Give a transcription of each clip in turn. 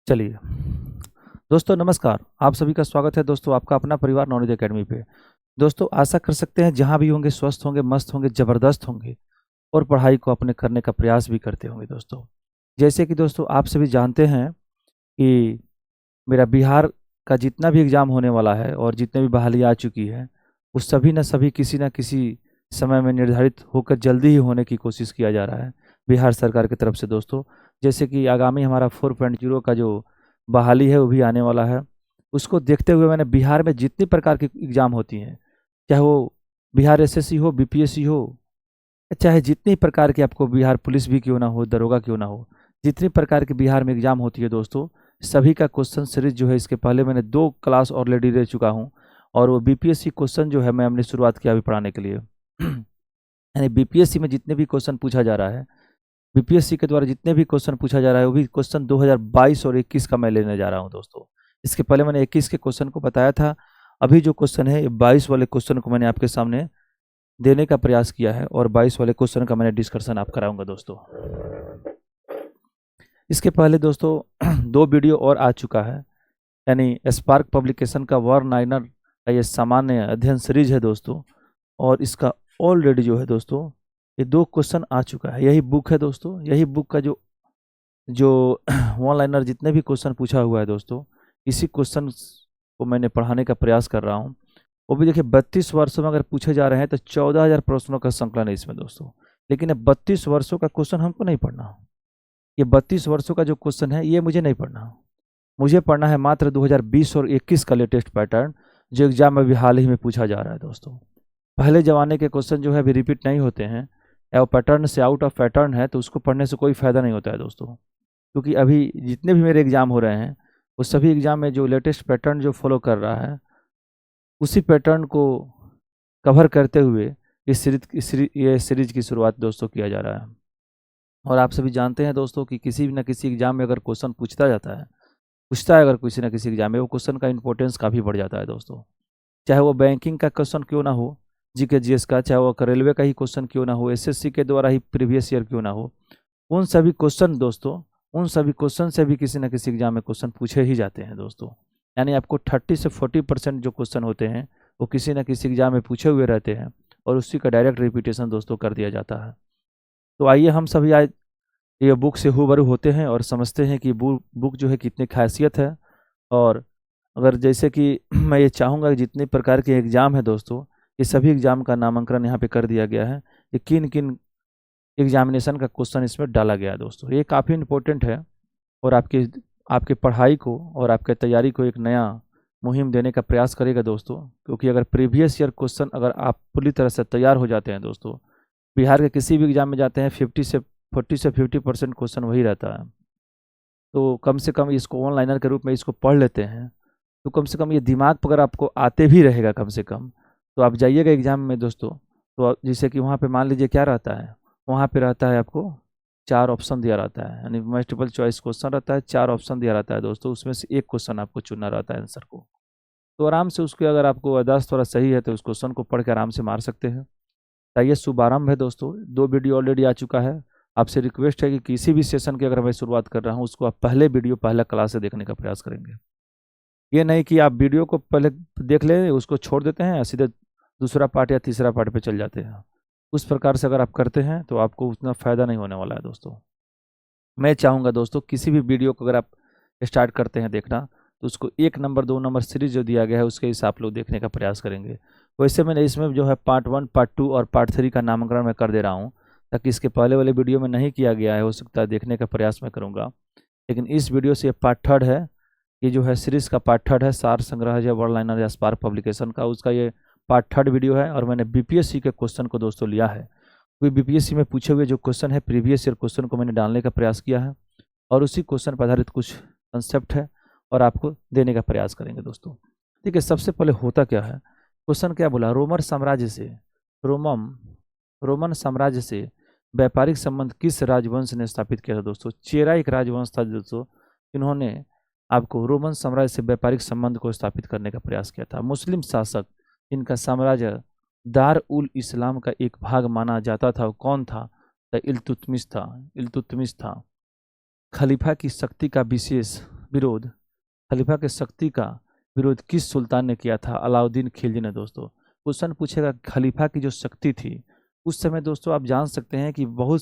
चलिए दोस्तों, नमस्कार। आप सभी का स्वागत है दोस्तों आपका अपना परिवार नॉलेज एकेडमी पे। दोस्तों, आशा कर सकते हैं जहां भी होंगे स्वस्थ होंगे, मस्त होंगे, ज़बरदस्त होंगे और पढ़ाई को अपने करने का प्रयास भी करते होंगे दोस्तों। जैसे कि दोस्तों आप सभी जानते हैं कि मेरा बिहार का जितना भी एग्ज़ाम होने वाला है और जितने भी बहाली आ चुकी है, वो सभी न सभी किसी न किसी समय में निर्धारित होकर जल्दी ही होने की कोशिश किया जा रहा है बिहार सरकार की तरफ से दोस्तों। जैसे कि आगामी हमारा 4.0 का जो बहाली है वो भी आने वाला है। उसको देखते हुए मैंने बिहार में जितनी प्रकार की एग्ज़ाम होती हैं, चाहे वो बिहार एसएससी हो, बीपीएससी हो, चाहे जितनी प्रकार की आपको बिहार पुलिस भी क्यों ना हो, दरोगा क्यों ना हो, जितनी प्रकार की बिहार में एग्ज़ाम होती है दोस्तों, सभी का क्वेश्चन सीरीज जो है इसके पहले मैंने 2 क्लास ऑलरेडी ले चुका हूँ। और वो बीपीएससी क्वेश्चन जो है हमने शुरुआत किया अभी पढ़ाने के लिए। यानी बीपीएससी में जितने भी क्वेश्चन पूछा जा रहा है, बीपीएससी के द्वारा जितने भी क्वेश्चन पूछा जा रहा है वो भी क्वेश्चन 2022 और 21 का मैं लेने जा रहा हूँ दोस्तों। इसके पहले मैंने 21 के क्वेश्चन को बताया था। अभी जो क्वेश्चन है ये 22 वाले क्वेश्चन को मैंने आपके सामने देने का प्रयास किया है और 22 वाले क्वेश्चन का मैंने डिस्कशन आप कराऊंगा दोस्तों। इसके पहले दोस्तों 2 वीडियो और आ चुका है, यानी स्पार्क पब्लिकेशन का वॉर नाइनर का ये सामान्य अध्ययन सीरीज है दोस्तों। और इसका ऑलरेडी जो है दोस्तों ये 2 क्वेश्चन आ चुका है। यही बुक है दोस्तों, यही बुक का जो जो वन लाइनर जितने भी क्वेश्चन पूछा हुआ है दोस्तों, इसी क्वेश्चन को मैंने पढ़ाने का प्रयास कर रहा हूँ। वो भी देखिए 32 वर्षों में अगर पूछे जा रहे हैं तो 14,000 प्रश्नों का संकलन है इसमें दोस्तों। लेकिन ये 32 वर्षों का क्वेश्चन हमको नहीं पढ़ना। ये 32 वर्षों का जो क्वेश्चन है ये मुझे नहीं पढ़ना। मुझे पढ़ना है मात्र 2020 और 21 का लेटेस्ट पैटर्न, जो एग्जाम में भी हाल ही में पूछा जा रहा है दोस्तों। पहले ज़माने के क्वेश्चन जो है अभी रिपीट नहीं होते हैं, या वो पैटर्न से आउट ऑफ पैटर्न है, तो उसको पढ़ने से कोई फ़ायदा नहीं होता है दोस्तों। क्योंकि अभी जितने भी मेरे एग्ज़ाम हो रहे हैं वो सभी एग्ज़ाम में जो लेटेस्ट पैटर्न जो फॉलो कर रहा है, उसी पैटर्न को कवर करते हुए ये सीरीज की शुरुआत दोस्तों किया जा रहा है। और आप सभी जानते हैं दोस्तों कि किसी न किसी एग्ज़ाम में अगर क्वेश्चन पूछता है अगर किसी न किसी एग्ज़ाम में, वो क्वेश्चन का इंपॉर्टेंस काफ़ी बढ़ जाता है दोस्तों। चाहे वो बैंकिंग का क्वेश्चन क्यों ना हो, जीके जीएस का, चाहे वो रेलवे का ही क्वेश्चन क्यों ना हो, एसएससी के द्वारा ही प्रीवियस ईयर क्यों ना हो, उन सभी क्वेश्चन दोस्तों, उन सभी क्वेश्चन से भी किसी न किसी एग्जाम में क्वेश्चन पूछे ही जाते हैं दोस्तों। यानी आपको 30 से 40% जो क्वेश्चन होते हैं वो किसी न किसी एग्जाम में पूछे हुए रहते हैं और उसी का डायरेक्ट रिपीटेशन दोस्तों कर दिया जाता है। तो आइए हम सभी आज ये बुक से रूबरू होते हैं और समझते हैं कि बुक जो है कितनी खासियत है। और अगर जैसे कि मैं ये चाहूँगा कि जितने प्रकार के एग्ज़ाम है दोस्तों, ये सभी एग्ज़ाम का नामांकन यहाँ पे कर दिया गया है कि किन किन एग्जामिनेशन का क्वेश्चन इसमें डाला गया है दोस्तों। ये काफ़ी इम्पोर्टेंट है और आपके पढ़ाई को और आपके तैयारी को एक नया मुहिम देने का प्रयास करेगा दोस्तों। क्योंकि अगर प्रीवियस ईयर क्वेश्चन अगर आप पूरी तरह से तैयार हो जाते हैं दोस्तों, बिहार के किसी भी एग्ज़ाम में जाते हैं 40 से 50% क्वेश्चन वही रहता है। तो कम से कम इसको ऑनलाइनर के रूप में इसको पढ़ लेते हैं तो कम से कम ये दिमाग पर अगर आपको आते भी रहेगा कम से कम, तो आप जाइएगा एग्ज़ाम में दोस्तों। तो जैसे कि वहाँ पे मान लीजिए क्या रहता है, वहाँ पे रहता है आपको 4 ऑप्शन दिया रहता है, यानी मल्टीपल चॉइस क्वेश्चन रहता है, 4 ऑप्शन दिया रहता है दोस्तों। उसमें से एक क्वेश्चन आपको चुनना रहता है आंसर को। तो आराम से उसके अगर आपको अंदाज़ थोड़ा सही है तो उस क्वेश्चन को पढ़ के आराम से मार सकते हैं। आइए शुभारंभ है दोस्तों। 2 वीडियो ऑलरेडी आ चुका है। आपसे रिक्वेस्ट है कि किसी भी सेशन की अगर मैं शुरुआत कर रहा हूँ उसको आप पहले वीडियो पहला क्लास से देखने का प्रयास करेंगे। ये नहीं कि आप वीडियो को पहले देख लें उसको छोड़ देते हैं सीधे दूसरा पार्ट या तीसरा पार्ट पे चल जाते हैं। उस प्रकार से अगर आप करते हैं तो आपको उतना फ़ायदा नहीं होने वाला है दोस्तों। मैं चाहूँगा दोस्तों किसी भी वीडियो को अगर आप स्टार्ट करते हैं देखना तो उसको 1 नंबर 2 नंबर सीरीज जो दिया गया है उसके हिसाब लोग देखने का प्रयास करेंगे। वैसे मैंने इसमें जो है पार्ट 1 पार्ट 2 और पार्ट 3 का नामकरण मैं कर दे रहा हूँ, ताकि इसके पहले वाले वीडियो में नहीं किया गया है, हो सकता है देखने का प्रयास मैं करूँगा। लेकिन इस वीडियो से पार्ट 3 है, ये जो है सीरीज़ का पार्ट 3 है, सार संग्रह या वर्ड लाइनर या स्पार्क पब्लिकेशन का, उसका ये पार्ट 3 वीडियो है। और मैंने बीपीएससी के क्वेश्चन को दोस्तों लिया है, कोई बीपीएससी में पूछे हुए जो क्वेश्चन है प्रीवियस ईयर क्वेश्चन को मैंने डालने का प्रयास किया है और उसी क्वेश्चन पर आधारित कुछ कंसेप्ट है और आपको देने का प्रयास करेंगे दोस्तों। ठीक है, सबसे पहले होता क्या है, क्वेश्चन क्या बोला, रोमन साम्राज्य से व्यापारिक संबंध किस राजवंश ने स्थापित किया था दोस्तों। चेरा एक राजवंश था दोस्तों, इन्होंने आपको रोमन साम्राज्य से व्यापारिक संबंध को स्थापित करने का प्रयास किया था। मुस्लिम शासक इनका साम्राज्य दार उल इस्लाम का एक भाग माना जाता था, कौन था, तो इल्तुतमिश था। खलीफा की शक्ति का विरोध, खलीफा के शक्ति का विरोध किस सुल्तान ने किया था? अलाउद्दीन खिलजी ने दोस्तों। क्वेश्चन पूछेगा खलीफा की जो शक्ति थी उस समय दोस्तों आप जान सकते हैं कि बहुत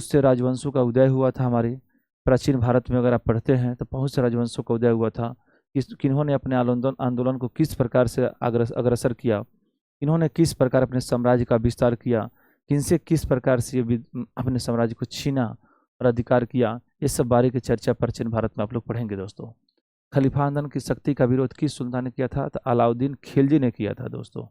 से राजवंशों का उदय हुआ था। हमारे प्राचीन भारत में अगर आप पढ़ते हैं तो बहुत से राजवंशों का उदय हुआ था। किन्होंने अपने आंदोलन को किस प्रकार से अग्रसर किया, इन्होंने किस प्रकार अपने साम्राज्य का विस्तार किया, किनसे किस प्रकार से अपने साम्राज्य को छीना और अधिकार किया, ये सब बारे की चर्चा प्राचीन भारत में आप लोग पढ़ेंगे दोस्तों। खलीफा आंदोलन की शक्ति का विरोध किस सुल्तान ने किया था? तो अलाउद्दीन खिलजी ने किया था दोस्तों।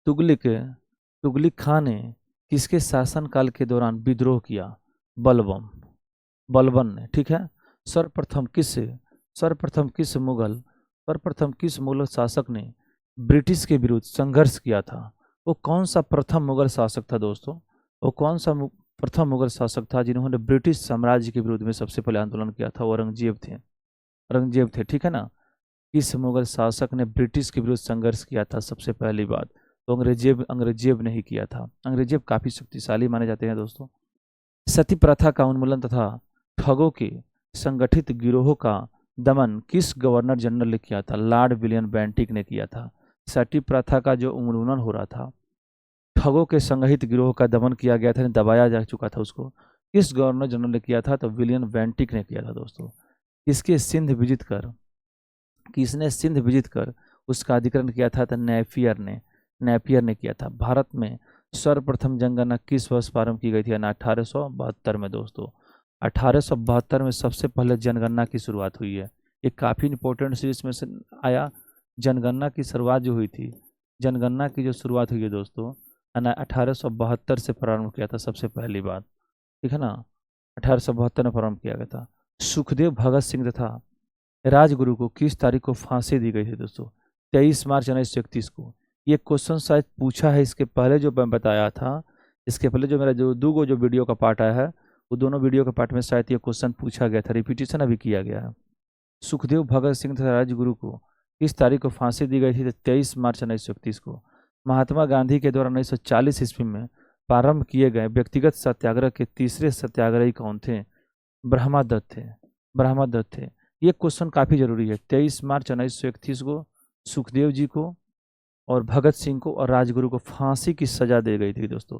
तुगलक खान ने किसके शासनकाल के दौरान विद्रोह किया? बलबन ने, ठीक है। सर्वप्रथम किस मुगल शासक ने ब्रिटिश के विरुद्ध संघर्ष किया था? वो कौन सा प्रथम मुगल शासक था दोस्तों? वो कौन सा प्रथम मुगल शासक था जिन्होंने ब्रिटिश साम्राज्य के विरुद्ध में सबसे पहले आंदोलन किया था? औरंगजेब थे, ठीक है ना। किस मुगल शासक ने ब्रिटिश के विरुद्ध संघर्ष किया था? सबसे पहली बात तो अंग्रेजेब ने ही किया था। अंग्रेजेब काफी शक्तिशाली माने जाते हैं दोस्तों। सती प्रथा का उन्मूलन तथा ठगों के संगठित गिरोहों का दमन किस गवर्नर जनरल ने किया था? लॉर्ड विलियम बेंटिक ने किया था। सती प्रथा का जो उन्मूलन हो रहा था, ठगों के संगठित गिरोह का दमन किया गया था, दबाया जा चुका था उसको, किस गवर्नर जनरल ने किया था? तो विलियम बेंटिक ने किया था दोस्तों। किसने सिंध विजित कर उसका अधिकरण किया था? तो नेपियर ने किया था। भारत में सर्वप्रथम जनगणना किस वर्ष प्रारंभ की गई थी? 1872 में दोस्तों। 1872 में सबसे पहले जनगणना की शुरुआत हुई है। ये काफ़ी इंपॉर्टेंट सीरीज में से आया। जनगणना की शुरुआत जो हुई थी, जनगणना की जो शुरुआत हुई है दोस्तों 1872 से प्रारंभ किया था सबसे पहली बात, ठीक है ना। 1872 में प्रारंभ किया गया था। सुखदेव भगत सिंह तथा राजगुरु को किस तारीख को फांसी दी गई थी दोस्तों? 23 मार्च 1931 को। ये क्वेश्चन शायद पूछा है इसके पहले जो मैं बताया था, इसके पहले जो मेरा जो वीडियो का पार्ट आया है वो दोनों वीडियो के पार्ट में शायद ये क्वेश्चन पूछा गया था, रिपीटेशन अभी किया गया है। सुखदेव भगत सिंह तथा राजगुरु को किस तारीख को फांसी दी गई थी? 23 मार्च 1931 को। महात्मा गांधी के द्वारा 1940 ईस्वी में प्रारंभ किए गए व्यक्तिगत सत्याग्रह के तीसरे सत्याग्रही कौन थे? ब्रह्मदत्त थे। ये क्वेश्चन काफ़ी जरूरी है। 23 मार्च 1931 को सुखदेव जी को और भगत सिंह को और राजगुरु को फांसी की सजा दी गई थी दोस्तों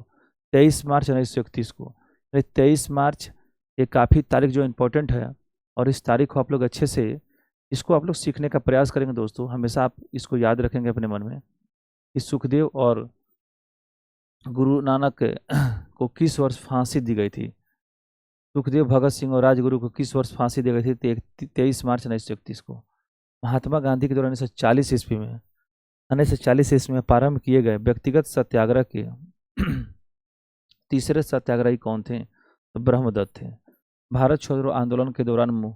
23 मार्च 1931 को। 23 मार्च ये काफ़ी तारीख जो इम्पोर्टेंट है और इस तारीख को आप लोग अच्छे से इसको आप लोग सीखने का प्रयास करेंगे दोस्तों। हमेशा आप इसको याद रखेंगे अपने मन में कि सुखदेव और गुरु नानक को किस वर्ष फांसी दी गई थी। सुखदेव भगत सिंह और राजगुरु को किस वर्ष फांसी दी गई थी? 23 मार्च 1931 को। महात्मा गांधी के द्वारा 1940 ईस्वी में प्रारंभ किए गए व्यक्तिगत सत्याग्रह के तीसरे सत्याग्रही कौन थे? तो ब्रह्मदत्त थे। भारत छोड़ो आंदोलन के दौरान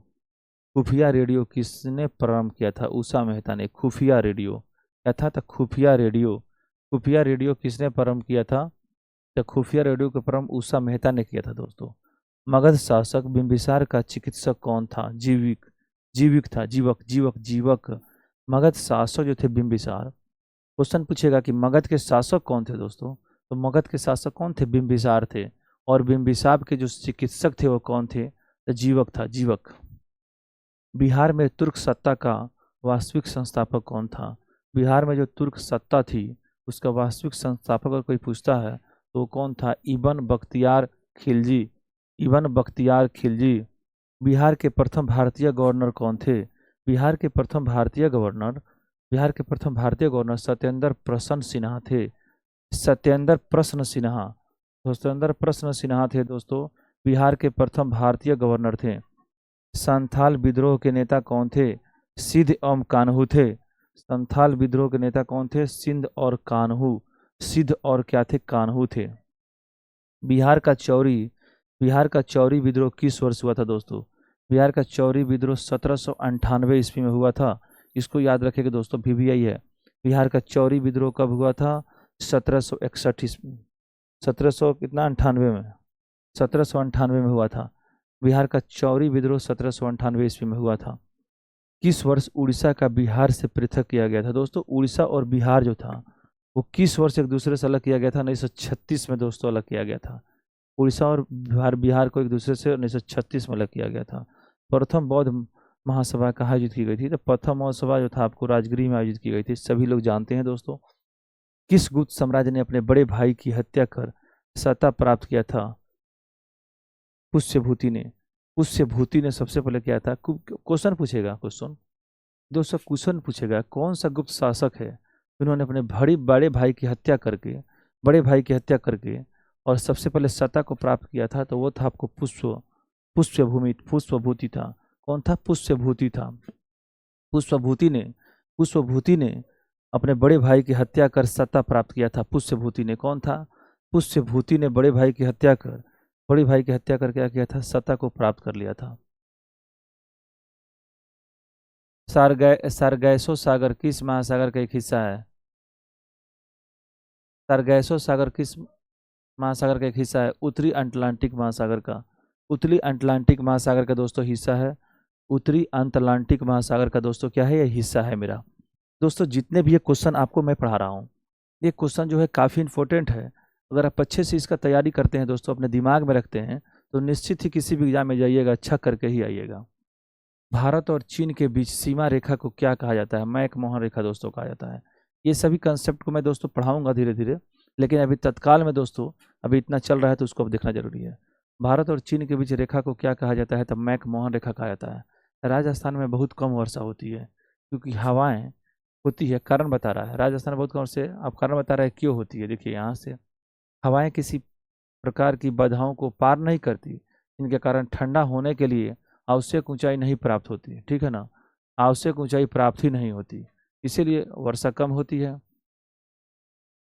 खुफिया रेडियो किसने प्रारंभ किया था? उषा मेहता ने। खुफिया रेडियो क्या था? तो खुफिया रेडियो किसने प्रारंभ किया था? तो खुफिया रेडियो का प्रारंभ उषा मेहता ने किया था दोस्तों। मगध शासक बिंबिसार का चिकित्सक कौन था? जीवक। मगध शासक जो थे बिंबिसार। क्वेश्चन पूछेगा कि मगध के शासक कौन थे दोस्तों? तो मगध के शासक कौन थे? बिंबिसार थे। और बिंबिसार के जो चिकित्सक थे वो कौन थे? तो जीवक। बिहार में तुर्क सत्ता का वास्तविक संस्थापक कौन था? बिहार में जो तुर्क सत्ता थी उसका वास्तविक संस्थापक अगर कोई पूछता है तो कौन था? इब्न बख्तियार खिलजी। बिहार के प्रथम भारतीय गवर्नर कौन थे? बिहार के प्रथम भारतीय गवर्नर सत्येंद्र प्रसन्न सिन्हा थे। सत्येंद्र प्रसन्न सिन्हा थे दोस्तों, बिहार के प्रथम भारतीय गवर्नर थे। संथाल विद्रोह के नेता कौन थे? सिद्ध एवं कान्हू थे। संथाल विद्रोह के नेता कौन थे? सिद्ध और क्या थे? कान्हू थे। बिहार का चौरी विद्रोह किस वर्ष हुआ था दोस्तों? बिहार का चौरी विद्रोह 1798 ईस्वी में हुआ था। इसको याद रखेगा दोस्तों, VVI है। बिहार का चौरी विद्रोह कब हुआ था? 1761 ईस्वी 1798 में हुआ था। बिहार का चौरी विद्रोह 1798 ईस्वी में हुआ था। किस वर्ष उड़ीसा का बिहार से पृथक किया गया था दोस्तों? उड़ीसा और बिहार जो था वो किस वर्ष एक दूसरे से अलग किया गया था? 1936 में दोस्तों अलग किया गया था। उड़ीसा और बिहार को एक दूसरे से 1936 में अलग किया गया था। प्रथम बौद्ध महासभा कहाँ आयोजित की गई थी? तो प्रथम महासभा जो था आपको राजगृह में आयोजित की गई थी, सभी लोग जानते हैं दोस्तों। किस गुप्त साम्राज्य ने अपने बड़े भाई की हत्या कर सत्ता प्राप्त किया था? पुष्यभूति ने। पुष्यभूति ने सबसे पहले किया था। क्वेश्चन पूछेगा, क्वेश्चन दोस्तों, क्वेश्चन पूछेगा कौन सा गुप्त शासक है उन्होंने अपने बड़े भाई की हत्या करके, बड़े भाई की हत्या करके और सबसे पहले सत्ता को प्राप्त किया था? तो वो था आपको पुष्यभूति था। कौन था? पुष्यभूति था। पुष्यभूति ने अपने बड़े भाई की हत्या कर सत्ता प्राप्त किया था। पुष्यभूति ने कौन था? पुष्यभूति ने बड़े भाई की हत्या कर क्या किया था? सत्ता को प्राप्त कर लिया था। सारगैसो सागर किस महासागर का एक हिस्सा है? सारगैसो सागर किस महासागर का एक हिस्सा है? उत्तरी अटलांटिक महासागर का। उत्तरी अटलांटिक महासागर का दोस्तों हिस्सा है। उत्तरी अटलांटिक महासागर का दोस्तों क्या है? ये हिस्सा है मेरा। दोस्तों जितने भी ये क्वेश्चन आपको मैं पढ़ा रहा हूँ, ये क्वेश्चन जो है काफ़ी इंपॉर्टेंट है। अगर आप अच्छे से इसका तैयारी करते हैं दोस्तों, अपने दिमाग में रखते हैं, तो निश्चित ही किसी भी एग्जाम में जाइएगा अच्छा करके ही आइएगा। भारत और चीन के बीच सीमा रेखा को क्या कहा जाता है? मैकमोहन रेखा दोस्तों कहा जाता है। ये सभी कंसेप्ट को मैं दोस्तों पढ़ाऊंगा धीरे धीरे, लेकिन अभी तत्काल में दोस्तों अभी इतना चल रहा है तो उसको अब देखना जरूरी है। भारत और चीन के बीच रेखा को क्या कहा जाता है? तो मैकमोहन रेखा कहा जाता है। राजस्थान में बहुत कम वर्षा होती है क्योंकि हवाएं होती है। कारण बता रहा है, राजस्थान में बहुत कम से, आप कारण बता रहे हैं क्यों होती है। देखिए यहाँ से हवाएं किसी प्रकार की बाधाओं को पार नहीं करती, इनके कारण ठंडा होने के लिए आवश्यक ऊंचाई नहीं प्राप्त होती, ठीक है ना, आवश्यक ऊंचाई प्राप्त ही नहीं होती, इसीलिए वर्षा कम होती है।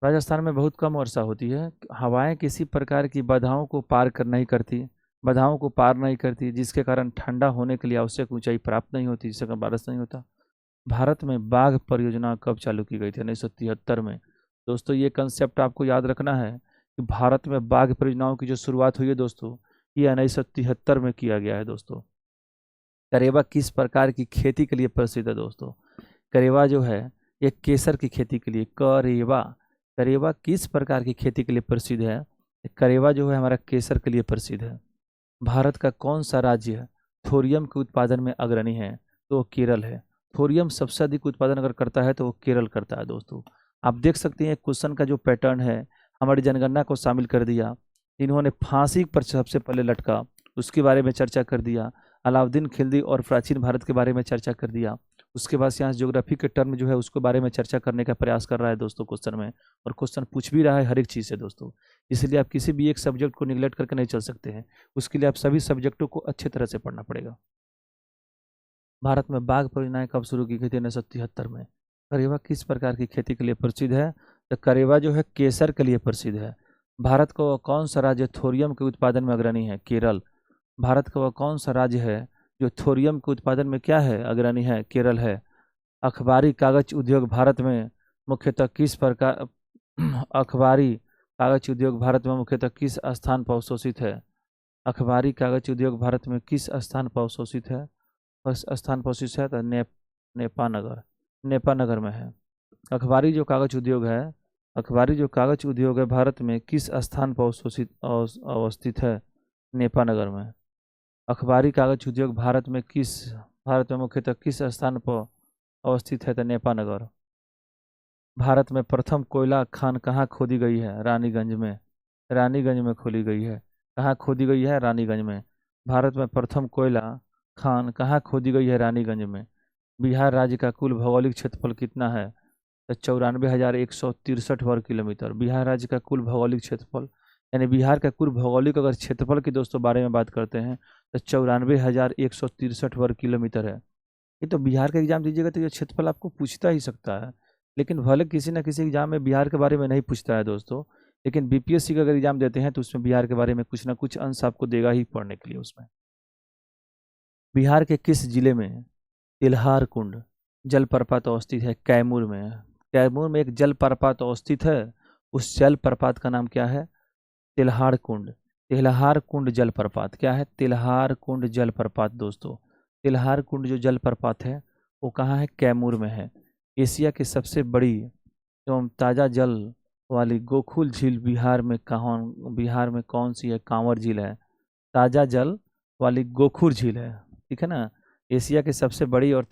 राजस्थान में बहुत कम वर्षा होती है। हवाएं किसी प्रकार की बाधाओं को पार कर नहीं करती, बाधाओं को पार नहीं करती, जिसके कारण ठंडा होने के लिए आवश्यक ऊंचाई प्राप्त नहीं होती, जिससे कारण बारिश नहीं होता। भारत में बाघ परियोजना कब चालू की गई थी? 1973 में। दोस्तों ये कंसेप्ट आपको याद रखना है कि भारत में बाघ परियोजनाओं की जो शुरुआत हुई है दोस्तों, ये 1973 में किया गया है दोस्तों। करेवा किस प्रकार की खेती के लिए प्रसिद्ध है दोस्तों? करेवा जो है ये केसर की खेती के लिए। करेवा किस प्रकार की खेती के लिए प्रसिद्ध है? करेवा जो है हमारा केसर के लिए प्रसिद्ध है। भारत का कौन सा राज्य थोरियम के उत्पादन में अग्रणी है? तो केरल है। थोरियम सबसे अधिक उत्पादन अगर करता है तो वो केरल करता है दोस्तों। आप देख सकते हैं क्वेश्चन का जो पैटर्न है, हमारी जनगणना को शामिल कर दिया, इन्होंने फांसी पर सबसे पहले लटका, उसके बारे में चर्चा कर दिया, अलाउद्दीन खिलजी और प्राचीन भारत के बारे में चर्चा कर दिया, उसके बाद यहाँ ज्योग्राफी के टर्म जो है उसके बारे में चर्चा करने का प्रयास कर रहा है दोस्तों क्वेश्चन में, और क्वेश्चन पूछ भी रहा है हर एक चीज़ से दोस्तों। इसलिए आप किसी भी एक सब्जेक्ट को निगलेक्ट करके नहीं चल सकते हैं, उसके लिए आप सभी सब्जेक्टों को अच्छे तरह से पढ़ना पड़ेगा। भारत में बाघ परियोजनाएं कब शुरू की गई थी? 1973 में। करेवा किस प्रकार की खेती के लिए प्रसिद्ध है? तो करेवा जो है केसर के लिए प्रसिद्ध है। भारत का वह कौन सा राज्य थोरियम के उत्पादन में अग्रणी है? केरल। भारत का वह कौन सा राज्य है जो थोरियम के उत्पादन में क्या है? अग्रणी है, केरल है। अखबारी कागज उद्योग भारत में मुख्यतः किस प्रकार अखबारी कागज उद्योग भारत में मुख्यतः किस स्थान पर अवशोषित है? अखबारी कागज उद्योग भारत में किस स्थान पर अवशोषित है? स्थान पर अवशोषित है तो नेपानगर में है। अखबारी जो कागज उद्योग है, अखबारी जो कागज उद्योग है भारत में किस स्थान पर अवस्थित है? नेपानगर में। अखबारी कागज उद्योग भारत में मुख्यतः किस स्थान पर अवस्थित है? तो नेपानगर। भारत में प्रथम कोयला खान कहाँ खोदी गई है? रानीगंज में। रानीगंज में खोली गई है। कहाँ खोदी गई है? रानीगंज में। भारत में प्रथम कोयला खान कहाँ खोदी गई है? रानीगंज में। बिहार राज्य का कुल भौगोलिक क्षेत्रफल कितना है? तो 94,163 वर्ग किलोमीटर। बिहार राज्य का कुल भौगोलिक क्षेत्रफल, यानी बिहार का कुल भौगोलिक अगर क्षेत्रफल की दोस्तों बारे में बात करते हैं तो 94,163 वर्ग किलोमीटर है। ये तो बिहार का एग्जाम दीजिएगा तो ये क्षेत्रफल आपको पूछता ही सकता है, लेकिन भले किसी न किसी एग्जाम में बिहार के बारे में नहीं पूछता है दोस्तों, लेकिन बीपीएससी का अगर एग्जाम देते हैं तो उसमें बिहार के बारे में कुछ ना कुछ अंश आपको देगा ही पढ़ने के लिए उसमें। बिहार के किस जिले में तिल्हार कुंड जलप्रपात अवस्थित है? कैमूर में। कैमूर में एक जलप्रपात अवस्थित है, उस जलप्रपात का नाम क्या है? तिल्हार कुंड। तिल्हार कुंड जलप्रपात क्या है? तिल्हार कुंड जलप्रपात दोस्तों। तिल्हार कुंड जो जलप्रपात है वो कहाँ है? कैमूर में है। एशिया की सबसे बड़ी एवं ताज़ा जल वाली गोकुल झील बिहार में कौन सी है? कांवर झील है। ताज़ा जल वाली गोखुर झील है। ठीक है ना। एशिया की सबसे बड़ी और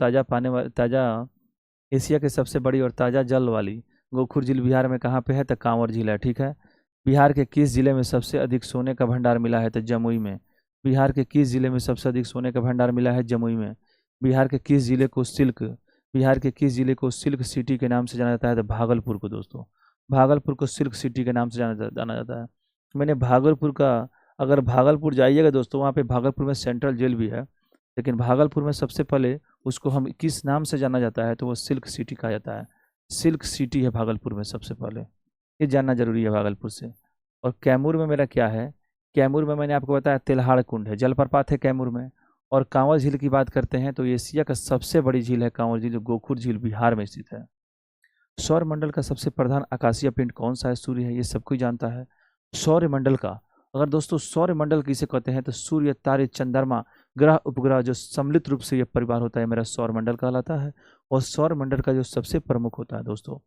एशिया की सबसे बड़ी और ताज़ा जल वाली गोखुर झील बिहार में कहाँ पे है? तो कांवर झील है, ठीक है। बिहार के किस जिले में सबसे अधिक सोने का भंडार मिला है? तो जमुई में। बिहार के किस जिले में सबसे अधिक सोने का भंडार मिला है? जमुई में। बिहार के किस जिले को सिल्क सिटी के नाम से जाना जाता है? तो भागलपुर को दोस्तों। भागलपुर को सिल्क सिटी के नाम से जाना जाता है। मैंने भागलपुर का, अगर भागलपुर जाइएगा दोस्तों, वहाँ पे भागलपुर में सेंट्रल जेल भी है, लेकिन भागलपुर में सबसे पहले उसको हम किस नाम से जाना जाता है? तो वो सिल्क सिटी कहा जाता है। सिल्क सिटी है भागलपुर में सबसे पहले, ये जानना जरूरी है भागलपुर से। और कैमूर में मेरा क्या है? कैमूर में मैंने आपको बताया तेल्हाड़ कुंड है, जलप्रपात है कैमूर में। और कांवर झील की बात करते हैं तो एशिया का सबसे बड़ी झील है कांवर झील, जो गोखुर झील बिहार में स्थित है। सौर मंडल का सबसे प्रधान आकाशीय पिंड कौन सा है? सूर्य है, ये सब कोई जानता है। सौर मंडल का, अगर दोस्तों सौर मंडल किसे कहते हैं? तो सूर्य, तारे, चंद्रमा, ग्रह, उपग्रह जो सम्मिलित रूप से ये परिवार होता है, मेरा सौर मंडल कहलाता है। और सौर मंडल का जो सबसे प्रमुख होता है दोस्तों,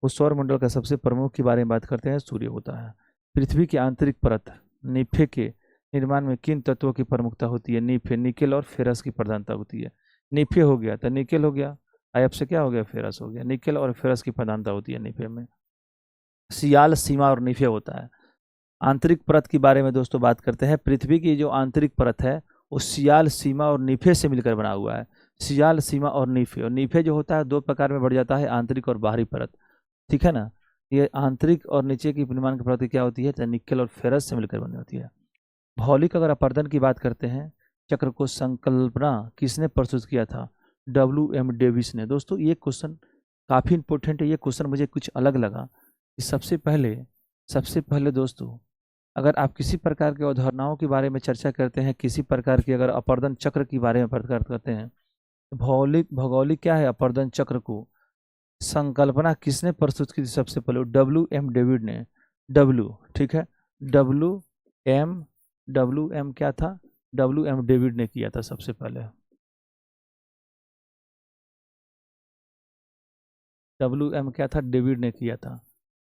वो सौर मंडल का सबसे प्रमुख के बारे में बात करते हैं, सूर्य होता है। पृथ्वी की आंतरिक परत नीफे के निर्माण में किन तत्वों की प्रमुखता होती है? नीफे, निकेल और फेरस की प्रधानता होती है। नीफे हो गया तो निकेल हो गया, आयब से क्या हो गया? फेरस हो गया। निकेल और फेरस की प्रधानता होती है नीफे में। सियाल, सीमा और नीफे होता है। आंतरिक परत के बारे में दोस्तों बात करते हैं। पृथ्वी की जो आंतरिक परत है वो सियाल, सीमा और नीफे से मिलकर बना हुआ है। सियाल, सीमा और नीफे। और नीफे जो होता है दो प्रकार में बढ़ जाता है, आंतरिक और बाहरी परत, ठीक है ना। ये आंतरिक और नीचे की निर्माण की परत क्या होती है? तो निकेल और फेरस से मिलकर बनी होती है। भौलिक अगर अपर्दन की बात करते हैं, चक्र को संकल्पना किसने प्रस्तुत किया था? WM डेविस ने। दोस्तों ये क्वेश्चन काफ़ी इंपॉर्टेंट है, ये क्वेश्चन मुझे कुछ अलग लगा। सबसे पहले दोस्तों, अगर आप किसी प्रकार की अवधारणाओं के बारे में चर्चा करते हैं, किसी प्रकार की अगर अपर्दन चक्र के बारे में बात करते हैं, भौगोलिक क्या है? अपर्दन चक्र को संकल्पना किसने प्रस्तुत की थी? सबसे पहले WM डेविड ने। ठीक है, WM क्या था? WM डेविड ने किया था सबसे पहले। WM क्या था? डेविड ने किया था।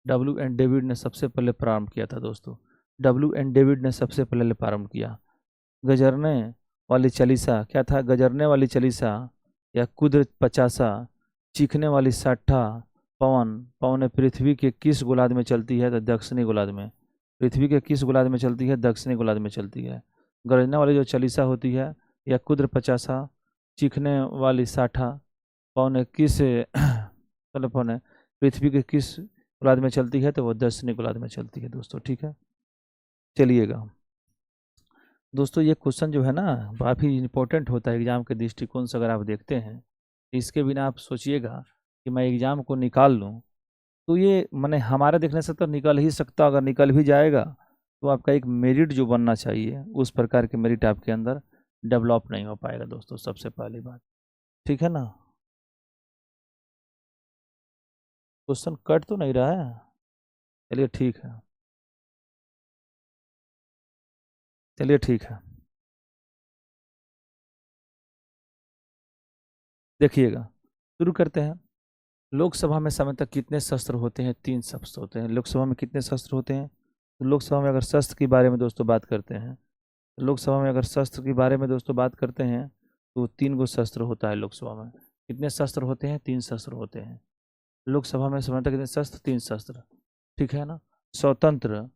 WM डेविड ने सबसे पहले प्रारंभ किया था दोस्तों। WM डेविड ने सबसे पहले प्रारंभ किया। गजरने वाली चालीसा क्या था? गजरने वाली चालीसा या कुद्र 50, चीखने वाली 60, पवन पृथ्वी के किस गोलार्ध में चलती है? तो दक्षिणी गोलार्ध में। पृथ्वी के किस गोलार्ध में चलती है? दक्षिणी गोलार्ध में चलती है। गरजने वाली जो चालीसा होती है या कुद्र 50, चीखने वाली 60, पवन किस मतलब पवन पृथ्वी के किस गोलार्ध में चलती है? तो वो दक्षिणी गोलार्ध में चलती है दोस्तों, ठीक है। चलिएगा दोस्तों, ये क्वेश्चन जो है ना काफ़ी इंपॉर्टेंट होता है एग्जाम के दृष्टिकोण से। अगर आप देखते हैं, इसके बिना आप सोचिएगा कि मैं एग्जाम को निकाल लूँ, तो ये मैंने हमारे देखने से तो निकल ही सकता। अगर निकल भी जाएगा तो आपका एक मेरिट जो बनना चाहिए, उस प्रकार के मेरिट आपके अंदर डेवलप नहीं हो पाएगा दोस्तों, सबसे पहली बात, ठीक है ना। क्वेश्चन कट तो नहीं रहा है? चलिए ठीक है, चलिए ठीक है। देखिएगा, शुरू करते हैं। लोकसभा में सामान्यतः कितने शस्त्र होते हैं? 3 शस्त्र होते हैं। लोकसभा में कितने शस्त्र होते हैं? तो लोकसभा में अगर शस्त्र के बारे में दोस्तों बात करते हैं, लोकसभा में अगर शस्त्र के बारे में दोस्तों बात करते हैं तो 3 गो शस्त्र होता है लोकसभा में। कितने शस्त्र होते हैं? 3 शस्त्र होते हैं लोकसभा में। सामान्यतः कितने शस्त्र? 3 शस्त्र, ठीक है ना। स्वतंत्र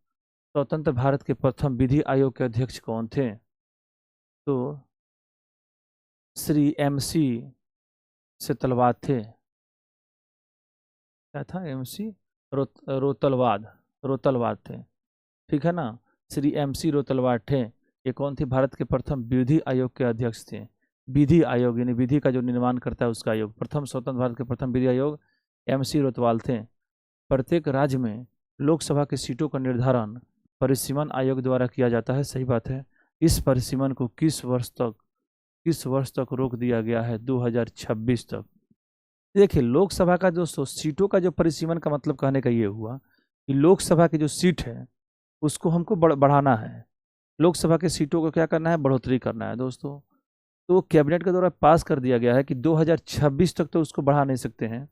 स्वतंत्र भारत के प्रथम विधि आयोग के अध्यक्ष कौन थे? तो श्री MC सेतलवाद थे। क्या था? MC रोतलवाद थे, ठीक है ना। श्री MC रोतलवाद थे। ये कौन थे? भारत के प्रथम विधि आयोग के अध्यक्ष थे। विधि आयोग यानी विधि का जो निर्माण करता है उसका आयोग, प्रथम स्वतंत्र भारत के प्रथम विधि आयोग MC रोतवाल थे। प्रत्येक राज्य में लोकसभा की सीटों का निर्धारण परिसीमन आयोग द्वारा किया जाता है, सही बात है। इस परिसीमन को किस वर्ष तक रोक दिया गया है? 2026 तक। देखिए, लोकसभा का जो सीटों का जो परिसीमन का मतलब कहने का ये हुआ कि लोकसभा की जो सीट है उसको हमको बढ़ाना है। लोकसभा के सीटों को क्या करना है? बढ़ोतरी करना है दोस्तों। तो कैबिनेट के द्वारा पास कर दिया गया है कि 2026 तक तो उसको बढ़ा नहीं सकते हैं,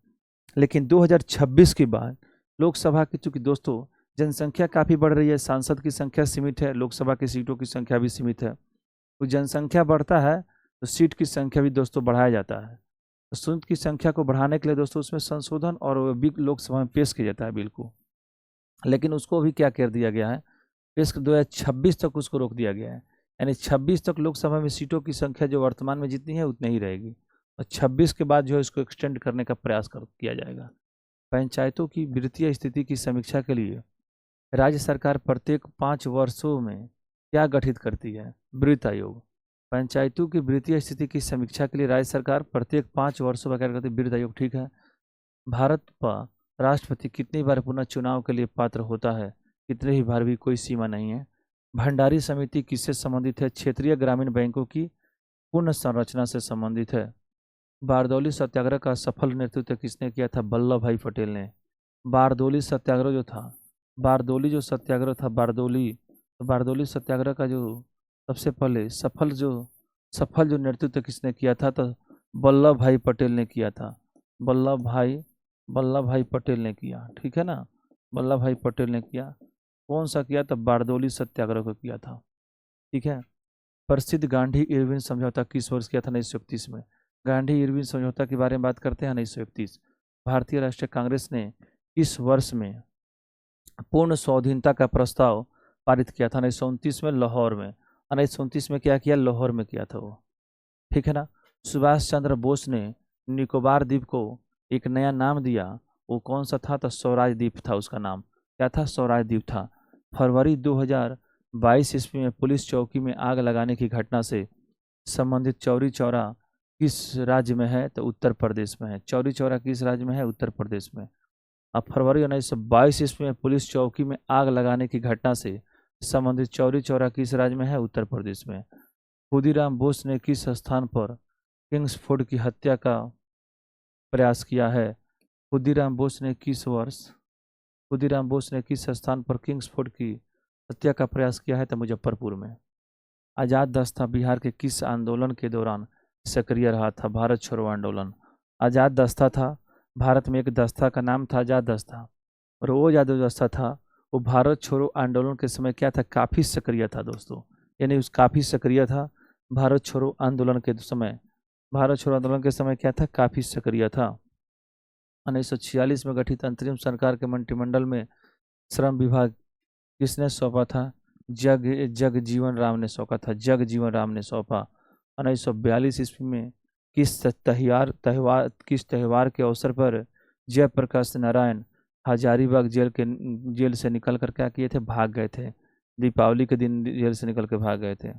लेकिन 2026 के बाद लोकसभा की, चूंकि दोस्तों जनसंख्या काफ़ी बढ़ रही है, सांसद की संख्या सीमित है, लोकसभा की सीटों की संख्या भी सीमित है, तो जनसंख्या बढ़ता है तो सीट की संख्या भी दोस्तों बढ़ाया जाता है। तो सीट की संख्या को बढ़ाने के लिए दोस्तों उसमें संशोधन और बिल लोकसभा में पेश किया जाता है बिल को, लेकिन उसको भी क्या कर दिया गया है, पेश 2026 तक उसको रोक दिया गया है। यानी 26 तक लोकसभा में सीटों की संख्या जो वर्तमान में जितनी है उतनी ही रहेगी, और 26 के बाद जो है इसको एक्सटेंड करने का प्रयास किया जाएगा। पंचायतों की वित्तीय स्थिति की समीक्षा के लिए राज्य सरकार प्रत्येक 5 वर्षों में क्या गठित करती है, वित्त आयोग। पंचायतों की वित्तीय स्थिति की समीक्षा के लिए राज्य सरकार प्रत्येक 5 वर्षों में क्या करती है, वित्त आयोग। ठीक है। भारत का राष्ट्रपति कितनी बार पुनः चुनाव के लिए पात्र होता है, कितने ही बार भी कोई सीमा नहीं है। भंडारी समिति किससे संबंधित है, क्षेत्रीय ग्रामीण बैंकों की पुनः संरचना से संबंधित है। बारदौली सत्याग्रह का सफल नेतृत्व किसने किया था, वल्लभ भाई पटेल ने। बारदौली सत्याग्रह जो था, बारदौली जो सत्याग्रह था, बारदौली सत्याग्रह का जो सबसे पहले सफल जो नेतृत्व किसने किया था, तो वल्लभ भाई पटेल ने किया था। वल्लभ भाई पटेल ने किया। ठीक है ना, वल्लभ भाई पटेल ने किया। कौन सा किया था, बारदौली सत्याग्रह को किया था। ठीक है। प्रसिद्ध गांधी इरविन समझौता किस वर्ष किया था, 1931 में। गांधी इरविन समझौता के बारे में बात करते हैं, 1931। भारतीय राष्ट्रीय कांग्रेस ने किस वर्ष में पूर्ण स्वाधीनता का प्रस्ताव पारित किया था, 1929 में, लाहौर में। 1929 में क्या किया, लाहौर में किया था वो। ठीक है ना। सुभाष चंद्र बोस ने निकोबार द्वीप को एक नया नाम दिया, वो कौन सा था, तो स्वराज द्वीप था उसका नाम। क्या था, स्वराज द्वीप था। फरवरी 2022 ईस्वी में पुलिस चौकी में आग लगाने की घटना से संबंधित चौरी चौरा किस राज्य में है, तो उत्तर प्रदेश में है। चौरी चौरा किस राज्य में है, उत्तर प्रदेश में। अब फरवरी 1922 ईस्वी में पुलिस चौकी में आग लगाने की घटना से संबंधित चौरी चौरा किस राज्य में है, उत्तर प्रदेश में। खुदीराम बोस ने किस स्थान पर किंग्सफोर्ड की हत्या का प्रयास किया है। खुदीराम बोस ने किस स्थान पर किंग्सफोर्ड की हत्या का प्रयास किया है, तो मुजफ्फरपुर में। आजाद दस्ता बिहार के किस आंदोलन के दौरान सक्रिय रहा था, भारत छोड़ो आंदोलन। आजाद दस्ता था, भारत में एक दस्ता का नाम था आजाद दस्ता, और वो जो दस्ता था वो भारत छोड़ो आंदोलन के समय क्या था, काफ़ी सक्रिय था दोस्तों। यानी उस काफ़ी सक्रिय था भारत छोड़ो आंदोलन के समय। भारत छोड़ो आंदोलन के समय क्या था, काफ़ी सक्रिय था। 1946 में गठित अंतरिम सरकार के मंत्रिमंडल में श्रम विभाग किसने सौंपा था, जगजीवन राम ने सौंपा था। 1942 ईस्वी में किस त्योहार के अवसर पर जयप्रकाश नारायण हजारीबाग जेल से निकल कर क्या किए थे, भाग गए थे। दीपावली के दिन जेल से निकल कर भाग गए थे।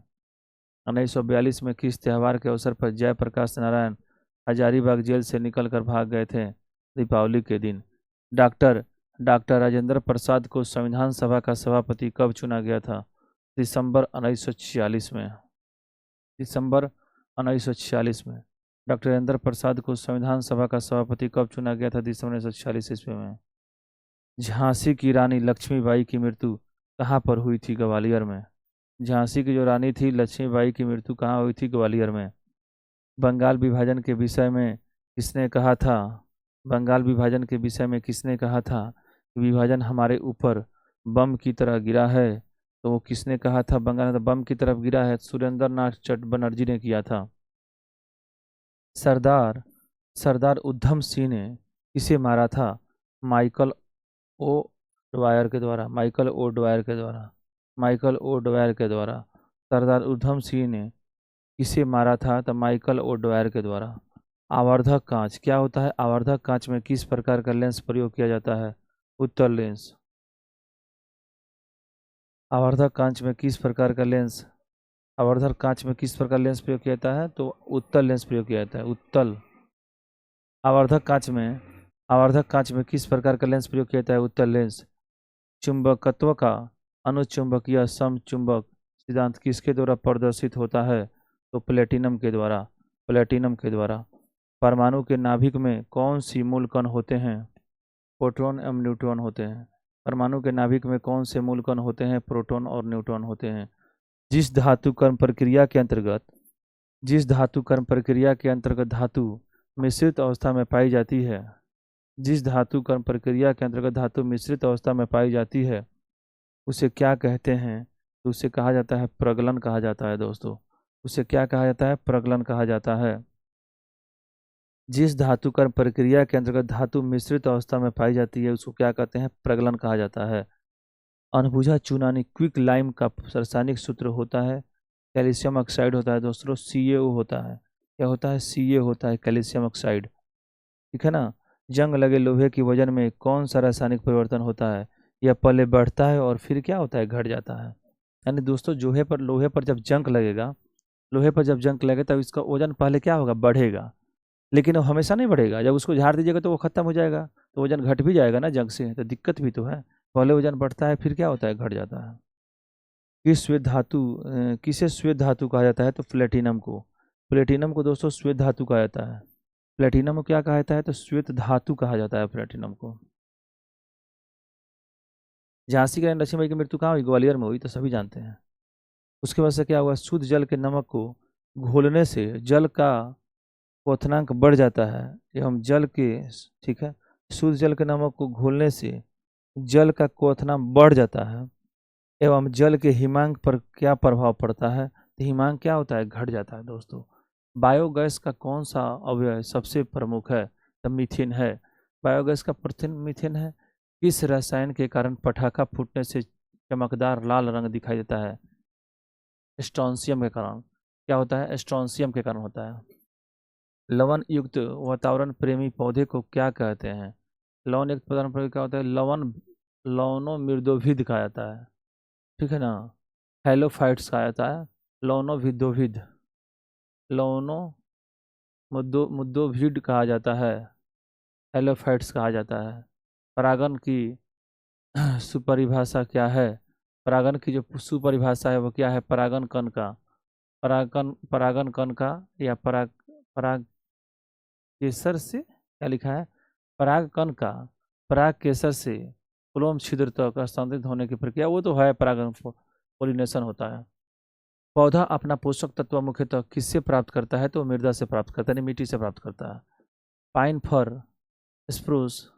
1942 में किस त्यौहार के अवसर पर जयप्रकाश नारायण हजारीबाग जेल से निकल कर भाग गए थे, दीपावली के दिन। डॉक्टर राजेंद्र प्रसाद को संविधान सभा का सभापति कब चुना गया था, दिसंबर 1946 में। दिसंबर 1946 में डॉक्टर राजेंद्र प्रसाद को संविधान सभा का सभापति कब चुना गया था, दिसंबर 1946 ईस्वी में। झांसी की रानी लक्ष्मीबाई की मृत्यु कहाँ पर हुई थी, ग्वालियर में। झांसी की जो रानी थी लक्ष्मीबाई की मृत्यु कहाँ हुई थी, ग्वालियर में। बंगाल विभाजन के विषय में किसने कहा था, विभाजन हमारे ऊपर बम की तरह गिरा है, तो वो किसने कहा था, बंगाल में बम की तरफ गिरा है, सुरेंद्र नाथ बनर्जी ने किया था। सरदार उधम सिंह ने किसे मारा था, माइकल ओ डवायर के द्वारा। सरदार उधम सिंह ने किसे मारा था, तो माइकल ओ डवायर के द्वारा। आवर्धक कांच क्या होता है, आवर्धक कांच में किस प्रकार का लेंस प्रयोग किया जाता है, उत्तल लेंस। आवर्धक कांच में किस प्रकार लेंस प्रयोग किया जाता है, तो उत्तल लेंस प्रयोग किया जाता है, उत्तल। आवर्धक कांच में किस प्रकार का लेंस प्रयोग किया जाता है, उत्तल लेंस। चुंबकत्व का अनुचुंबकीय समचुंबक सिद्धांत किसके द्वारा प्रदर्शित होता है, तो प्लेटिनम के द्वारा। परमाणु के नाभिक में कौन सी मूल कण होते हैं, प्रोटॉन एवं न्यूट्रॉन होते हैं। परमाणु के नाभिक में कौन से मूल कण होते हैं, प्रोटॉन और न्यूट्रॉन होते हैं। जिस धातु कण प्रक्रिया के अंतर्गत धातु मिश्रित अवस्था में पाई जाती है, उसे क्या कहते हैं, तो उसे कहा जाता है प्रगलन कहा जाता है दोस्तों। उसे क्या कहा जाता है? प्रगलन कहा जाता है। जिस धातु का प्रक्रिया के अंतर्गत धातु मिश्रित अवस्था में पाई जाती है उसको क्या कहते हैं? प्रगलन कहा जाता है। अनबुझा चूना यानी क्विक लाइम का रासायनिक सूत्र होता है कैल्शियम ऑक्साइड होता है दोस्तों, CaO होता है। क्या होता है? Ca होता है, कैल्शियम ऑक्साइड। ठीक है ना। जंग लगे लोहे की वजन में कौन सा रासायनिक परिवर्तन होता है? यह पहले बढ़ता है और फिर क्या होता है? घट जाता है। यानी दोस्तों लोहे पर जब जंग लगेगा, लोहे पर जब जंग लगे तब इसका वजन पहले क्या होगा? बढ़ेगा। लेकिन वो हमेशा नहीं बढ़ेगा, जब उसको झाड़ दीजिएगा तो वो खत्म हो जाएगा, तो वजन घट भी जाएगा ना जंग से, तो दिक्कत भी तो है। पहले वजन बढ़ता है फिर क्या होता है? घट जाता है। किसे श्वेत धातु कहा जाता है? तो प्लेटिनम को। प्लेटिनम को दोस्तों श्वेत धातु कहा जाता है। प्लेटिनम को क्या कहा जाता है? तो श्वेत धातु कहा जाता है प्लेटिनम को। झांसी की रानी लक्ष्मीबाई की मृत्यु कहाँ हुई? ग्वालियर में हुई, तो सभी जानते हैं। उसके बाद से क्या हुआ? शुद्ध जल के नमक को घोलने से जल का क्वथनांक बढ़ जाता है एवं जल के, ठीक है, शुद्ध जल के नमक को घोलने से जल का क्वथनांक बढ़ जाता है एवं जल के हिमांक पर क्या प्रभाव पड़ता है? तो हिमांक क्या होता है? घट जाता है दोस्तों। बायोगैस का कौन सा अवयव सबसे प्रमुख है? तो मीथेन है। बायोगैस का प्रथम मीथेन है। किस रसायन के कारण पटाखा फूटने से चमकदार लाल रंग दिखाई देता है? स्ट्रोंशियम के कारण। क्या होता है? स्ट्रोंशियम के कारण होता है। लवण युक्त वातावरण प्रेमी पौधे को क्या कहते हैं? लवण युक्त वातावरण प्रेमी क्या होता है? लवणो मृदोभिद कहा जाता है। ठीक है ना। हेलोफाइट्स कहा जाता है। लवणोभिदोभिद, लवणो मुद्दोभिड कहा जाता है। हेलोफाइट्स कहा जाता है। परागन की सुपरिभाषा क्या है? परागन की जो सुपरिभाषा है वो क्या है? परागन कण का, परागन कण का या पराग केसर से, क्या लिखा है? पराग कण का पराग केसर से पुलोम छिद्र तक हस्तांतरित होने की प्रक्रिया, वो तो है, परागन पोलिनेशन होता है। पौधा अपना पोषक तत्व मुख्यतः किससे प्राप्त करता है? तो मृदा से प्राप्त करता है, यानी मिट्टी से प्राप्त करता है। पाइन, फर, स्प्रूस,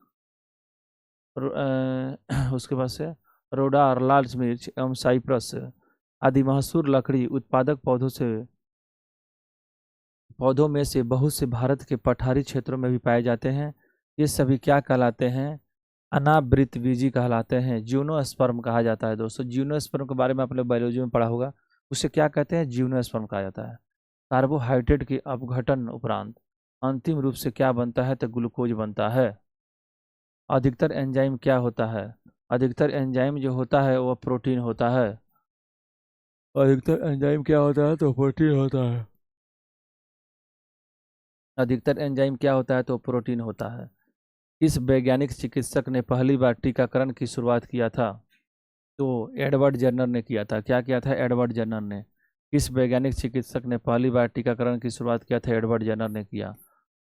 उसके बाद से रोडार, लाल मिर्च एवं साइप्रस आदि मशहूर लकड़ी उत्पादक पौधों में से बहुत से भारत के पठारी क्षेत्रों में भी पाए जाते हैं। ये सभी क्या कहलाते हैं? अनावृतबीजी कहलाते हैं। जिम्नोस्पर्म कहा जाता है दोस्तों। जिम्नोस्पर्म के बारे में आपने बायोलॉजी में पढ़ा होगा। उसे क्या कहते हैं? जिम्नोस्पर्म कहा जाता है। कार्बोहाइड्रेट के अपघटन उपरांत अंतिम रूप से क्या बनता है? तो ग्लूकोज बनता है। अधिकतर एंजाइम क्या होता है? अधिकतर एंजाइम जो होता है वो प्रोटीन होता है। अधिकतर एंजाइम क्या होता है? तो प्रोटीन होता है। अधिकतर एंजाइम क्या होता है? तो प्रोटीन होता है। किस वैज्ञानिक चिकित्सक ने पहली बार टीकाकरण की शुरुआत किया था? तो एडवर्ड जर्नर ने किया था। क्या किया था? एडवर्ड जर्नर ने। किस वैज्ञानिक चिकित्सक ने पहली बार टीकाकरण की शुरुआत किया था? एडवर्ड जर्नर ने किया।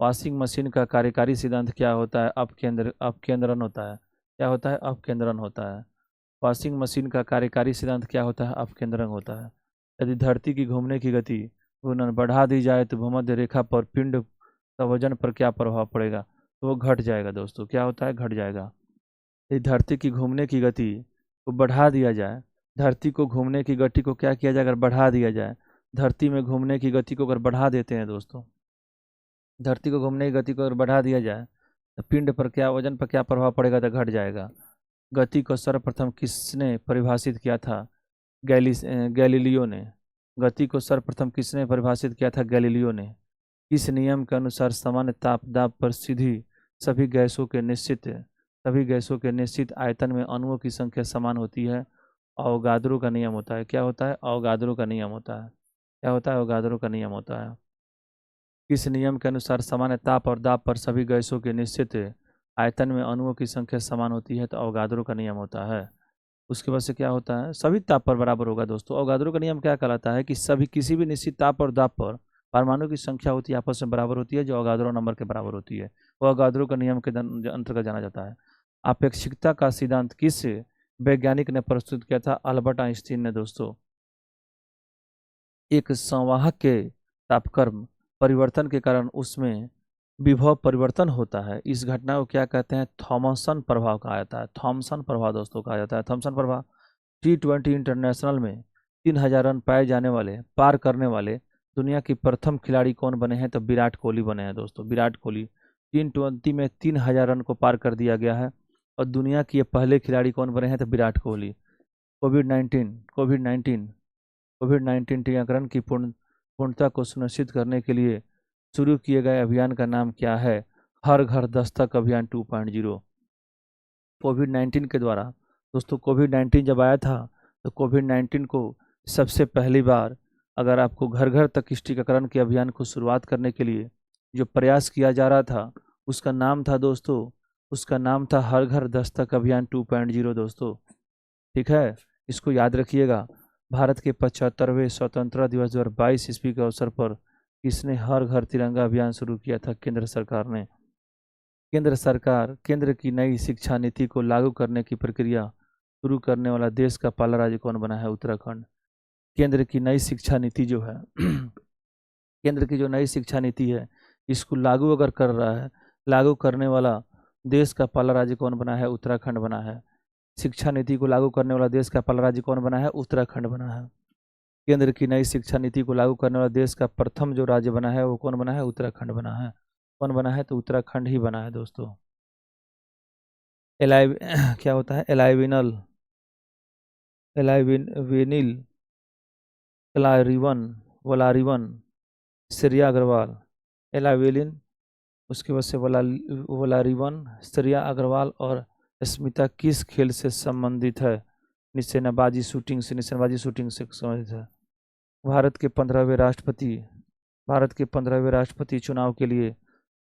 वॉशिंग मशीन का कार्यकारी सिद्धांत क्या होता है? अपकेंद्रन होता है। क्या होता है? अपकेंद्रन होता है। वॉशिंग मशीन का कार्यकारी सिद्धांत क्या होता है? अपकेंद्रन होता है। यदि धरती की घूमने की गति घूर्णन बढ़ा दी जाए तो भूमध्य रेखा पर पिंड का वजन पर क्या प्रभाव पड़ेगा? तो वो घट जाएगा दोस्तों। क्या होता है? घट जाएगा। यदि धरती की घूमने की गति को बढ़ा दिया जाए, धरती को घूमने की गति को क्या किया जाए? अगर बढ़ा दिया जाए, धरती में घूमने की गति को अगर बढ़ा देते हैं दोस्तों, धरती को घूमने की गति को अगर बढ़ा दिया जाए तो पिंड पर क्या, वजन पर क्या प्रभाव पड़ेगा? तो घट जाएगा। गति को सर्वप्रथम किसने परिभाषित किया था? गैलीलियो ने। गति को सर्वप्रथम किसने परिभाषित किया था? गैलीलियो ने। इस नियम के अनुसार सामान्य ताप दाब पर सीधी सभी गैसों के निश्चित आयतन में अणुओं की संख्या समान होती है। अवोगाद्रो का नियम होता है। क्या होता है? अवोगाद्रो का नियम होता है। क्या होता है? अवोगाद्रो का नियम होता है। किस नियम के अनुसार सामान्य ताप और दाब पर सभी गैसों के निश्चित आयतन में अणुओं की संख्या समान होती है? तो अवोगाद्रो का नियम होता है। उसके बाद से क्या होता है? सभी ताप पर बराबर होगा दोस्तों। अवोगाद्रो का नियम क्या कहलाता है? कि किसी भी निश्चित ताप और दाब पर परमाणु की संख्या होती है आपस में बराबर होती है, जो अवोगाद्रो नंबर के बराबर होती है, वो अवोगाद्रो का नियम के अंतर्गत जाना जाता है। अपेक्षिकता का सिद्धांत किस वैज्ञानिक ने प्रस्तुत किया था? अल्बर्ट आइंस्टीन ने दोस्तों। एक संवाहक के तापक्रम परिवर्तन के कारण उसमें विभव परिवर्तन होता है। इस घटना को क्या कहते हैं? थॉमसन प्रभाव कहा जाता है। थॉमसन प्रभाव दोस्तों कहा जाता है। थॉमसन प्रभाव T20 इंटरनेशनल में 3000 रन पाए जाने वाले पार करने वाले दुनिया की प्रथम खिलाड़ी कौन बने हैं? तो विराट कोहली बने हैं दोस्तों। विराट कोहली T20 में 3000 रन को पार कर दिया गया है। और दुनिया के ये पहले खिलाड़ी कौन बने हैं? तो विराट कोहली। कोविड 19 टीकाकरण की पूर्णता को सुनिश्चित करने के लिए शुरू किए गए अभियान का नाम क्या है? हर घर दस्तक अभियान 2.0। कोविड 19 के द्वारा दोस्तों, कोविड 19 जब आया था तो कोविड 19 को सबसे पहली बार, अगर आपको घर घर तक इस टीकाकरण के अभियान को शुरुआत करने के लिए जो प्रयास किया जा रहा था, उसका नाम था दोस्तों, उसका नाम था हर घर दस्तक अभियान 2.0 दोस्तों। ठीक है, इसको याद रखिएगा। भारत के 75वें स्वतंत्रता दिवस 2022 ईस्वी के अवसर पर किसने हर घर तिरंगा अभियान शुरू किया था? केंद्र सरकार ने। केंद्र सरकार केंद्र की नई शिक्षा नीति को लागू करने की प्रक्रिया शुरू करने वाला देश का पहला राज्य कौन बना है? उत्तराखंड। केंद्र की नई शिक्षा नीति जो है केंद्र की जो नई शिक्षा नीति है, इसको लागू अगर कर रहा है, लागू करने वाला देश का पहला राज्य कौन बना है? उत्तराखंड बना है। शिक्षा नीति को लागू करने वाला देश का पहला राज्य कौन बना है? उत्तराखंड बना है। केंद्र की नई शिक्षा नीति को लागू करने वाला देश का प्रथम जो राज्य बना है वो कौन बना है? उत्तराखंड बना है। कौन बना है? तो उत्तराखंड ही बना है दोस्तों। एलाइव क्या होता है? एलाइविनल एलाइविनिल एलारिवन वलारिवन श्रेया अग्रवाल। एलाविलिन, उसके बाद से वलारिवन, श्रेया अग्रवाल और स्मिता किस खेल से संबंधित है? निशानेबाजी शूटिंग से संबंधित है। भारत के 15वें राष्ट्रपति चुनाव के लिए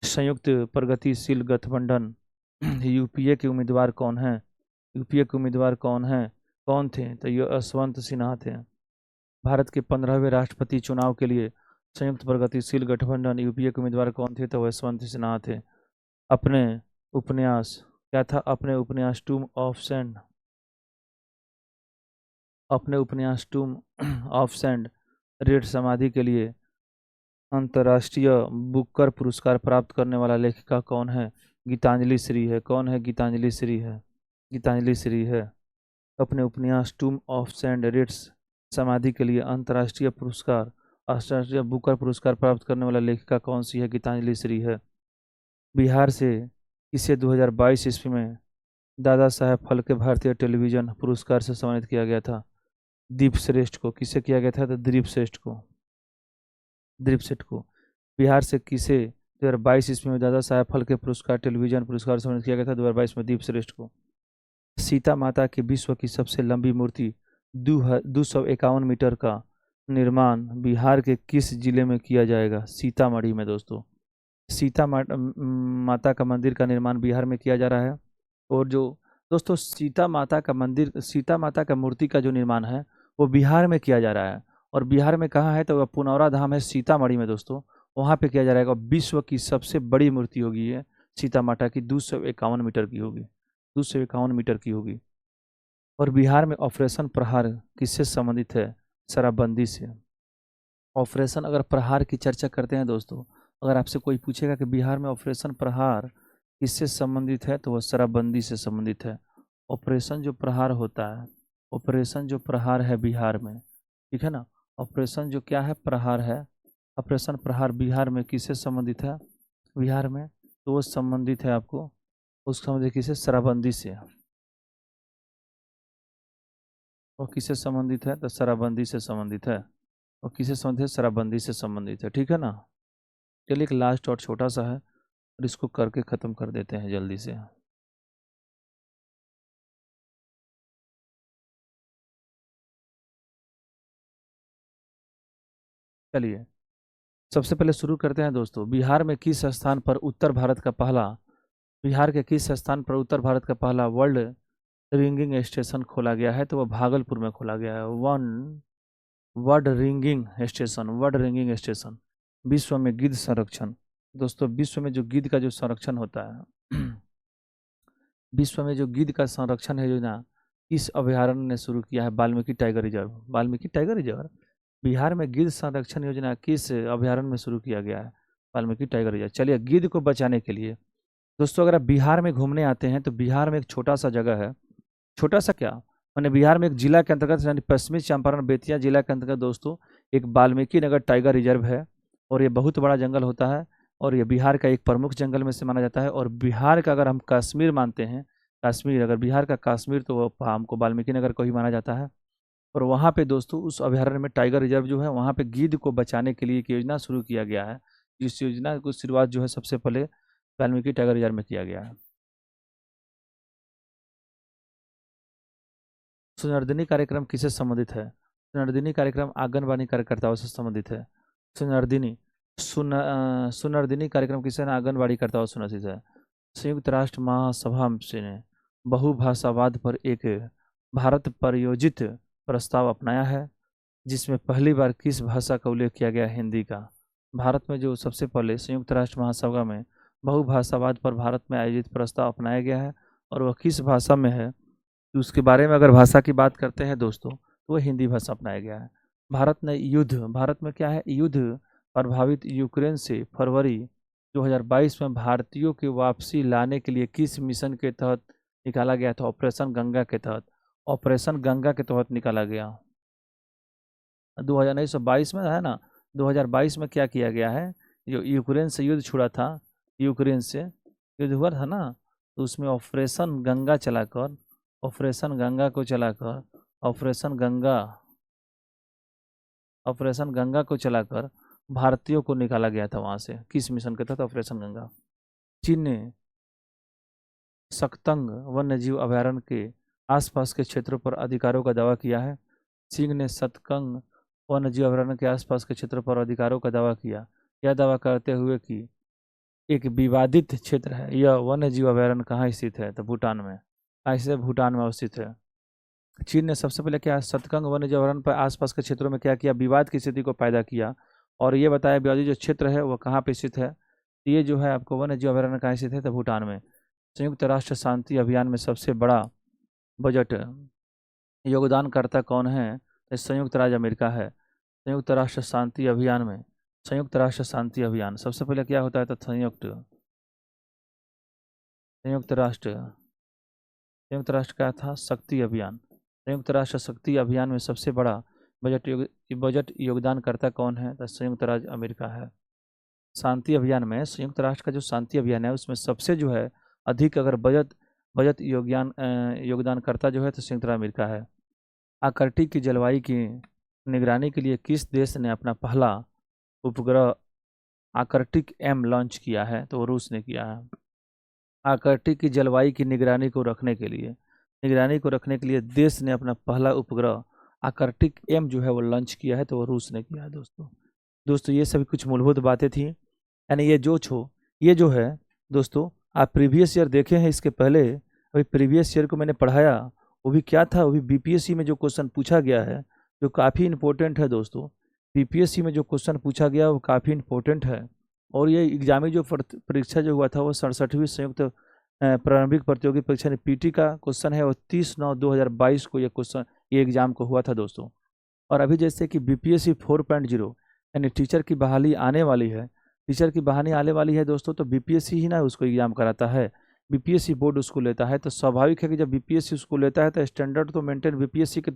संयुक्त प्रगतिशील गठबंधन यूपीए के उम्मीदवार कौन हैं? कौन थे? तो ये यशवंत सिन्हा थे। भारत के 15वें राष्ट्रपति चुनाव के लिए संयुक्त प्रगतिशील गठबंधन यूपीए के उम्मीदवार कौन थे? तो यशवंत सिन्हा थे। अपने उपन्यास क्या था? अपने उपन्यास टूम ऑफ सैंड रेड समाधि के लिए अंतर्राष्ट्रीय बुकर पुरस्कार प्राप्त करने वाला लेखिका कौन है? गीतांजलि श्री है। कौन है? गीतांजलि श्री है। अपने उपन्यास टूम ऑफ सैंड रेड समाधि के लिए अंतर्राष्ट्रीय बुकर पुरस्कार प्राप्त करने वाला लेखिका कौन सी है? गीतांजलि श्री है। बिहार से किसे 2022 ईस्वी में दादा साहेब फाल्के भारतीय टेलीविजन पुरस्कार से सम्मानित किया गया था? दीप श्रेष्ठ को। किसे किया गया था? तो दीप श्रेष्ठ को। बिहार से किसे 2022 ईस्वी में दादा साहेब फाल्के पुरस्कार टेलीविजन पुरस्कार से सम्मानित किया गया था? 2022 में दीप श्रेष्ठ को। सीता माता की विश्व की सबसे लंबी मूर्ति 251 मीटर का निर्माण बिहार के किस जिले में किया जाएगा? सीतामढ़ी में दोस्तों। सीता माता का मंदिर का निर्माण बिहार में किया जा रहा है। और जो दोस्तों सीता माता का मूर्ति का जो निर्माण है वो बिहार में किया जा रहा है। और बिहार में कहाँ है? तो वह पुनौरा धाम है सीतामढ़ी में दोस्तों, वहाँ पे किया जा रहा है। विश्व की सबसे बड़ी मूर्ति होगी ये सीता माता की, 251 मीटर की होगी। 251 मीटर की होगी। और बिहार में ऑपरेशन प्रहार किससे संबंधित है? शराबबंदी से। ऑपरेशन, अगर प्रहार की चर्चा करते हैं दोस्तों, अगर आपसे कोई पूछेगा कि बिहार में ऑपरेशन प्रहार किससे संबंधित है, तो वह शराबबंदी से संबंधित है। ऑपरेशन जो प्रहार होता है, ऑपरेशन जो प्रहार है बिहार में, ठीक है ना, ऑपरेशन जो क्या है? प्रहार है। ऑपरेशन प्रहार बिहार में किससे संबंधित है? बिहार में तो वो संबंधित है आपको, उस संबंधित किससे? शराबबंदी से। और किससे संबंधित है? तो शराबबंदी से संबंधित है। और किससे संबंधित है? शराबबंदी से संबंधित है। ठीक है ना। चलिए एक लास्ट और छोटा सा है और इसको करके ख़त्म कर देते हैं जल्दी से। चलिए सबसे पहले शुरू करते हैं दोस्तों। बिहार के किस स्थान पर उत्तर भारत का पहला वर्ल्ड रिंगिंग स्टेशन खोला गया है? तो वह भागलपुर में खोला गया है। World ringing station. विश्व में गिद्ध संरक्षण दोस्तों, विश्व में जो गिद्ध का जो संरक्षण होता है विश्व में जो गिद्ध का संरक्षण है योजना किस अभयारण्य ने शुरू किया है? Valmiki tiger reserve. बिहार में गिद्ध संरक्षण योजना किस अभयारण्य में शुरू किया गया है? Valmiki tiger reserve. चलिए गिद्ध को बचाने के लिए दोस्तों, अगर आप बिहार में घूमने आते हैं तो बिहार में एक छोटा सा जगह है, छोटा सा क्या, मैंने बिहार में एक जिला के अंतर्गत यानी पश्चिमी चंपारण बेतिया जिला के अंतर्गत दोस्तों एक वाल्मीकि नगर टाइगर रिजर्व है, और ये बहुत बड़ा जंगल होता है, और ये बिहार का एक प्रमुख जंगल में से माना जाता है। और बिहार का अगर हम कश्मीर मानते हैं, कश्मीर अगर बिहार का कश्मीर, तो वो हमको वाल्मीकि नगर को ही माना जाता है। और वहाँ पे दोस्तों उस अभयारण्य में टाइगर रिजर्व जो है, वहाँ पे गिद्ध को बचाने के लिए एक योजना शुरू किया गया है। इस योजना की शुरुआत जो है सबसे पहले वाल्मीकि टाइगर रिजर्व में किया गया है। सुनर्दिनी कार्यक्रम किससे संबंधित है? सुनर्दिनी कार्यक्रम आंगनबाड़ी कार्यकर्ताओं से संबंधित है। सुनर्दिनी सुनर्दिनी कार्यक्रम किससे आंगनबाड़ी कार्यकर्ताओं से संबंधित है। संयुक्त राष्ट्र महासभा से ने बहुभाषावाद पर एक भारत प्रायोजित प्रस्ताव अपनाया है, जिसमें पहली बार किस भाषा का उल्लेख किया गया? हिंदी का। भारत में जो सबसे पहले संयुक्त राष्ट्र महासभा में बहुभाषावाद पर भारत में आयोजित प्रस्ताव अपनाया गया है, और वह किस भाषा में है, तो उसके बारे में अगर भाषा की बात करते हैं दोस्तों, तो वह हिंदी भाषा अपनाया गया है। भारत में क्या है, युद्ध प्रभावित यूक्रेन से फरवरी 2022 में भारतीयों की वापसी लाने के लिए किस मिशन के तहत निकाला गया था? ऑपरेशन गंगा के तहत। ऑपरेशन गंगा के तहत निकाला गया। 2022 में है ना, 2022 में क्या किया गया है, जो यूक्रेन से युद्ध छुड़ा था, यूक्रेन से युद्ध हुआ था ना, तो उसमें ऑपरेशन गंगा चलाकर ऑपरेशन गंगा को चलाकर भारतीयों को निकाला गया था वहां से। किस मिशन के तहत? ऑपरेशन गंगा। चीन ने सकतंग वन्यजीव अभयारण्य के आसपास के क्षेत्रों पर अधिकारों का दावा किया है। चीन ने सतकंग वन्यजीव अभयारण्य के आसपास के क्षेत्रों पर अधिकारों का दावा किया, यह दावा करते हुए कि एक विवादित क्षेत्र है। यह वन्यजीव अभयारण्य कहाँ स्थित है? तो भूटान में। ऐसे भूटान में अवस्थित है। चीन ने सबसे पहले क्या, सतकंग वन्यजीव अभयारण्य पर आसपास के क्षेत्रों में क्या किया? विवाद की स्थिति को पैदा किया, और ये बताया विवादित जो क्षेत्र है वो कहाँ पे स्थित है। ये जो है आपको वन्यजीव अभयारण्य कहाँ स्थित है? तो भूटान में। संयुक्त राष्ट्र शांति अभियान में सबसे बड़ा बजट योगदानकर्ता कौन है? तो संयुक्त राज्य अमेरिका है। संयुक्त राष्ट्र शांति अभियान में संयुक्त राष्ट्र शांति अभियान सबसे पहले क्या होता है? तो संयुक्त राष्ट्र क्या था? शक्ति अभियान। संयुक्त राष्ट्र शक्ति अभियान में सबसे बड़ा बजट योगदानकर्ता कौन है? तो संयुक्त राज्य अमेरिका है। शांति अभियान में संयुक्त राष्ट्र का जो शांति अभियान है उसमें सबसे जो है अधिक अगर बजट योगदानकर्ता जो है तो संयुक्त राज्य अमेरिका है। आर्कटिक की जलवायु की निगरानी के लिए किस देश ने अपना पहला उपग्रह आर्कटिक एम लॉन्च किया है? तो रूस ने किया है। आर्कटिक की जलवायु की निगरानी को रखने के लिए देश ने अपना पहला उपग्रह आर्कटिक एम जो है वो लॉन्च किया है, तो वो रूस ने किया है दोस्तों ये सभी कुछ मूलभूत बातें थी। यानी ये जो है दोस्तों, आप प्रीवियस ईयर देखे हैं इसके पहले, अभी प्रीवियस ईयर को मैंने पढ़ाया, वो भी क्या था, वो भी बीपीएससी में जो क्वेश्चन पूछा गया है जो काफ़ी इंपॉर्टेंट है दोस्तों। बीपीएससी में जो क्वेश्चन पूछा गया वो काफ़ी इंपॉर्टेंट है। और ये एग्जामी जो परीक्षा जो हुआ था वो 67वीं संयुक्त प्रारंभिक प्रतियोगी परीक्षा पीटी का क्वेश्चन है, और 30/9/2022 को ये एग्जाम को हुआ था दोस्तों। और अभी जैसे कि बीपीएससी 4.0 यानी टीचर की बहाली आने वाली है दोस्तों, तो बीपीएससी ही ना उसको एग्जाम कराता है, बीपीएससी बोर्ड उसको लेता है। तो स्वाभाविक है कि जब बीपीएससी उसको लेता है तो स्टैंडर्ड तो मेंटेन बीपीएससी के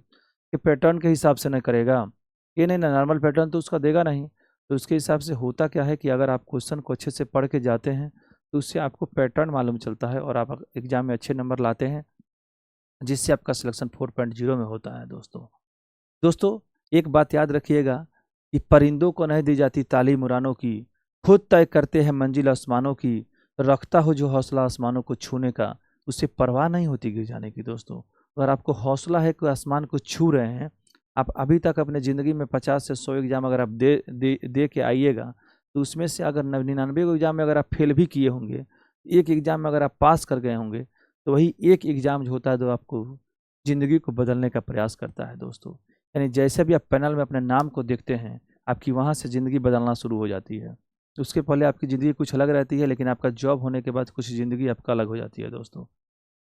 पैटर्न के हिसाब से नहीं करेगा, ये नहीं ना, नॉर्मल पैटर्न तो उसका देगा नहीं। तो उसके हिसाब से होता क्या है कि अगर आप क्वेश्चन को अच्छे से पढ़ के जाते हैं तो उससे आपको पैटर्न मालूम चलता है, और आप एग्जाम में अच्छे नंबर लाते हैं, जिससे आपका सिलेक्शन 4.0 में होता है दोस्तों एक बात याद रखिएगा कि परिंदों को नहीं दी जाती तालीम उड़ानों की, खुद तय करते हैं मंजिल आसमानों की, रखता हो जो हौसला आसमानों को छूने का, उससे परवाह नहीं होती गिर जाने की दोस्तों। अगर आपको हौसला है कि आसमान को छू रहे हैं, आप अभी तक अपने ज़िंदगी में 50 से 100 एग्जाम अगर आप दे के आइएगा, तो उसमें से अगर 99 एग्जाम में अगर आप फेल भी किए होंगे, एक एग्जाम में अगर आप पास कर गए होंगे, तो वही एक एग्जाम जो होता है जो आपको ज़िंदगी को बदलने का प्रयास करता है दोस्तों। यानी जैसे भी आप पैनल में अपने नाम को देखते हैं, आपकी वहाँ से ज़िंदगी बदलना शुरू हो जाती है। उसके पहले आपकी ज़िंदगी कुछ अलग रहती है, लेकिन आपका जॉब होने के बाद कुछ ज़िंदगी आपका अलग हो जाती है दोस्तों।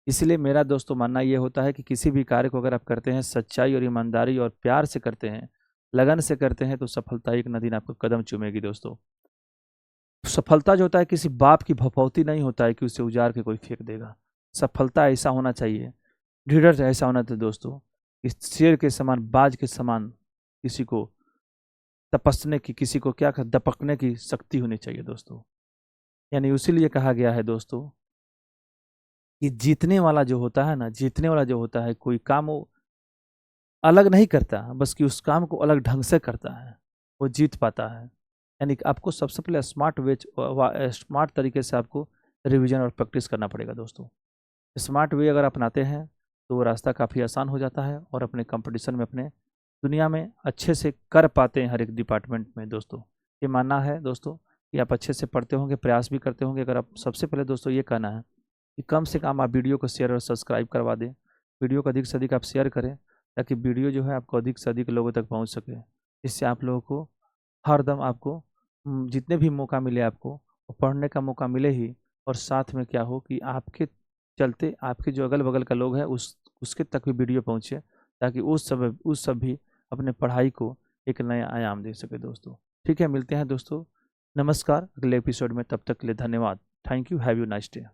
इसलिए मेरा दोस्तों मानना ये होता है कि किसी भी कार्य को अगर आप करते हैं सच्चाई और ईमानदारी और प्यार से करते हैं, लगन से करते हैं, तो सफलता एक न दिन आपको कदम चूमेगी दोस्तों। सफलता जो होता है किसी बाप की भपौती नहीं होता है कि उसे उजाड़ के कोई फेंक देगा। सफलता ऐसा होना चाहिए लीडर ऐसा होना चाहिए दोस्तों कि शेर के समान, बाज के समान किसी को तपसने की, किसी को क्या दपकने की शक्ति होनी चाहिए दोस्तों। यानी उसीलिए कहा गया है दोस्तों कि जीतने वाला जो होता है ना, जीतने वाला जो होता है, कोई काम वो अलग नहीं करता, बस कि उस काम को अलग ढंग से करता है, वो जीत पाता है। यानी कि आपको सबसे पहले स्मार्ट तरीके से आपको रिवीजन और प्रैक्टिस करना पड़ेगा दोस्तों। स्मार्ट वे अगर अपनाते हैं तो वो रास्ता काफ़ी आसान हो जाता है और अपने कंपटीशन में, अपने दुनिया में अच्छे से कर पाते हैं हर एक डिपार्टमेंट में दोस्तों। ये मानना है दोस्तों कि आप अच्छे से पढ़ते होंगे, प्रयास भी करते होंगे। अगर आप, सबसे पहले दोस्तों ये कहना है कि कम से कम आप वीडियो को शेयर और सब्सक्राइब करवा दें। वीडियो को अधिक से अधिक आप शेयर करें ताकि वीडियो जो है आपको अधिक से अधिक लोगों तक पहुंच सके। इससे आप लोगों को हर दम आपको जितने भी मौका मिले आपको पढ़ने का मौका मिले ही, और साथ में क्या हो कि आपके चलते आपके जो अगल बगल का लोग हैं उसके तक भी वीडियो पहुँचे, ताकि उस सब भी अपने पढ़ाई को एक नया आयाम दे सके दोस्तों। ठीक है, मिलते हैं दोस्तों, नमस्कार अगले एपिसोड में। तब तक के लिए धन्यवाद। Thank you, have you nice day.